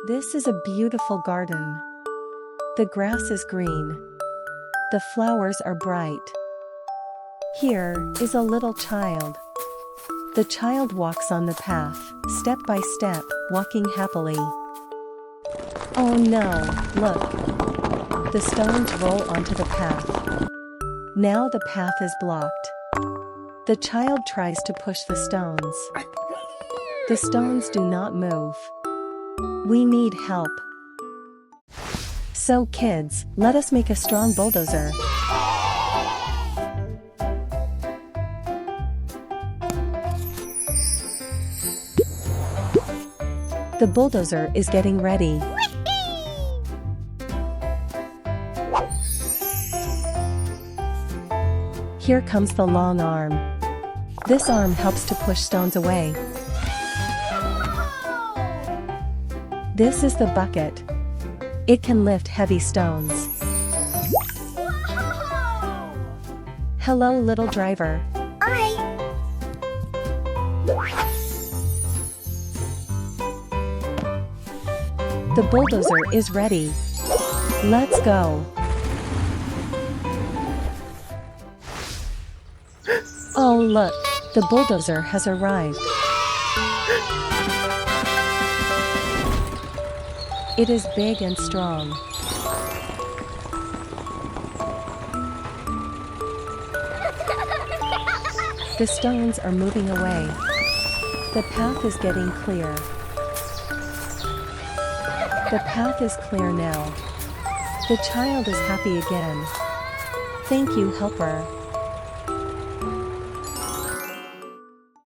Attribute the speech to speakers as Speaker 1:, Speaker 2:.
Speaker 1: This is a beautiful garden. The grass is green. The flowers are bright. Here is a little child. The child walks on the path, step by step, walking happily. Oh no, look! The stones roll onto the path. Now the path is blocked. The child tries to push the stones. The stones do not move. We need help. So kids, let us make a strong bulldozer. The bulldozer is getting ready. Here comes the long arm. This arm helps to push stones away. This is the bucket. It can lift heavy stones. Hello, little driver. The bulldozer is ready. Let's go. Oh look, the bulldozer has arrived. It is big and strong. The stones are moving away. The path is getting clear. The path is clear now. The child is happy again. Thank you, helper.